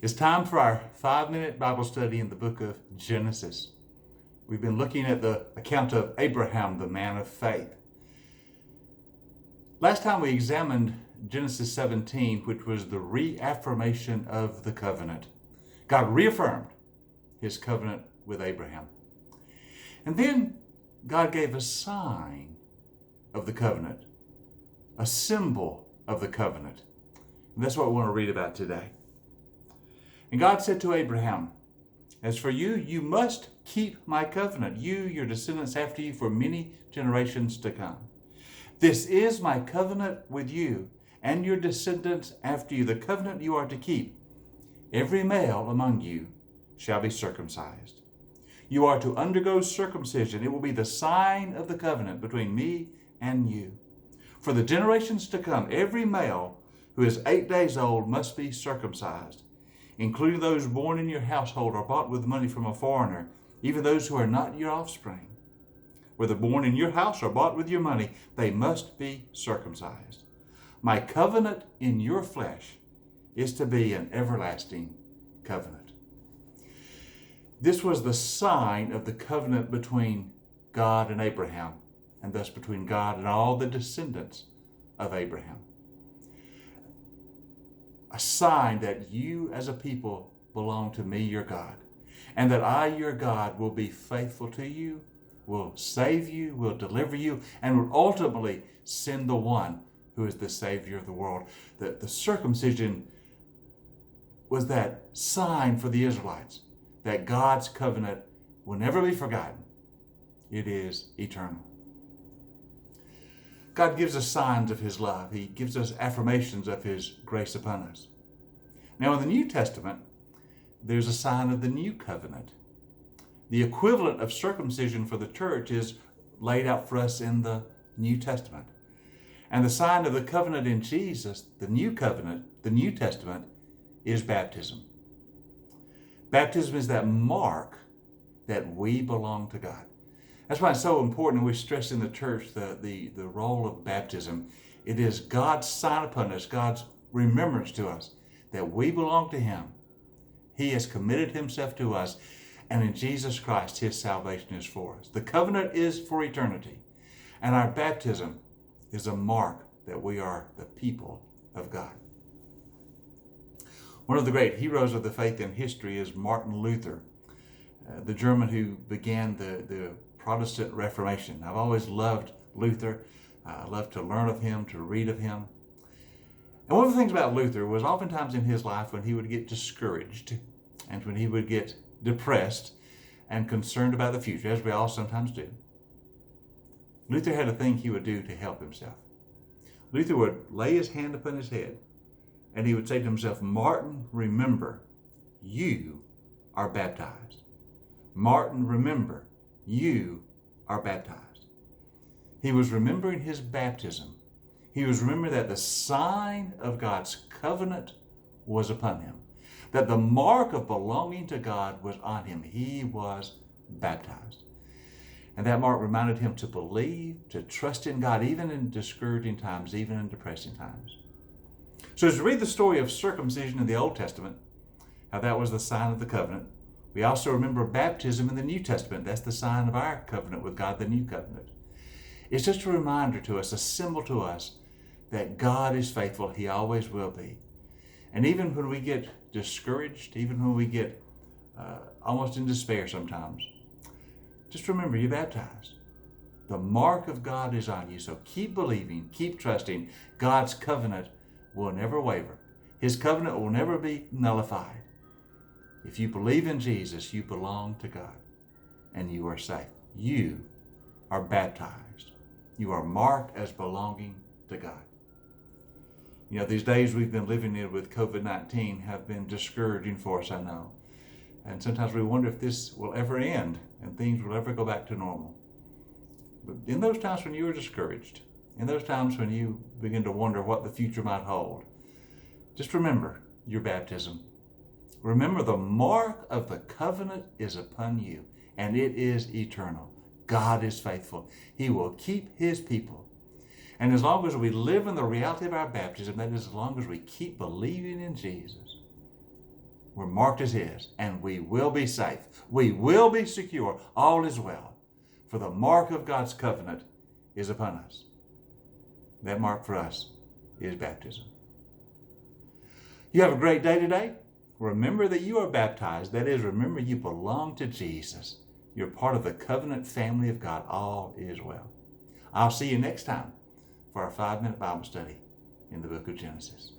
It's time for our 5-minute Bible study in the book of Genesis. We've been looking at the account of Abraham, the man of faith. Last time we examined Genesis 17, which was the reaffirmation of the covenant. God reaffirmed his covenant with Abraham. And then God gave a sign of the covenant, a symbol of the covenant. And that's what we want to read about today. And God said to Abraham, "As for you, you must keep my covenant, you, your descendants after you, for many generations to come. This is my covenant with you and your descendants after you, the covenant you are to keep. Every male among you shall be circumcised. You are to undergo circumcision. It will be the sign of the covenant between me and you. For the generations to come, every male who is 8 days old must be circumcised, including those born in your household or bought with money from a foreigner, even those who are not your offspring. Whether born in your house or bought with your money, they must be circumcised. My covenant in your flesh is to be an everlasting covenant." This was the sign of the covenant between God and Abraham, and thus between God and all the descendants of Abraham. A sign that you as a people belong to me, your God, and that I, your God, will be faithful to you, will save you, will deliver you, and will ultimately send the one who is the Savior of the world. The circumcision was that sign for the Israelites that God's covenant will never be forgotten. It is eternal. God gives us signs of his love. He gives us affirmations of his grace upon us. Now in the New Testament, there's a sign of the new covenant. The equivalent of circumcision for the church is laid out for us in the New Testament. And the sign of the covenant in Jesus, the new covenant, the New Testament, is baptism. Baptism is that mark that we belong to God. That's why it's so important, and we stress in the church the role of baptism. It is God's sign upon us, God's remembrance to us, that we belong to him. He has committed himself to us, and in Jesus Christ, his salvation is for us. The covenant is for eternity, and our baptism is a mark that we are the people of God. One of the great heroes of the faith in history is Martin Luther, the German who began the Protestant Reformation. I've always loved Luther. I love to learn of him, to read of him. And one of the things about Luther was oftentimes in his life when he would get discouraged and when he would get depressed and concerned about the future, as we all sometimes do, Luther had a thing he would do to help himself. Luther would lay his hand upon his head and he would say to himself, "Martin, remember, you are baptized. Martin, remember, you are baptized." He was remembering his baptism. He was remembering that the sign of God's covenant was upon him, that the mark of belonging to God was on him. He was baptized. And that mark reminded him to believe, to trust in God, even in discouraging times, even in depressing times. So as we read the story of circumcision in the Old Testament, how that was the sign of the covenant, we also remember baptism in the New Testament. That's the sign of our covenant with God, the new covenant. It's just a reminder to us, a symbol to us, that God is faithful. He always will be. And even when we get discouraged, even when we get almost in despair sometimes, just remember you're baptized. The mark of God is on you. So keep believing, keep trusting. God's covenant will never waver. His covenant will never be nullified. If you believe in Jesus, you belong to God and you are safe. You are baptized. You are marked as belonging to God. You know, these days we've been living in with COVID-19 have been discouraging for us, I know. And sometimes we wonder if this will ever end and things will ever go back to normal. But in those times when you are discouraged, in those times when you begin to wonder what the future might hold, just remember your baptism. Remember the mark of the covenant is upon you, and it is eternal. God is faithful. He will keep his people. And as long as we live in the reality of our baptism, that is, as long as we keep believing in Jesus, We're marked as his, and we will be safe. We will be secure. All is well. For the mark of God's covenant is upon us. That mark for us is baptism. You have a great day today. Remember that you are baptized. That is, remember you belong to Jesus. You're part of the covenant family of God. All is well. I'll see you next time for our 5-minute Bible study in the book of Genesis.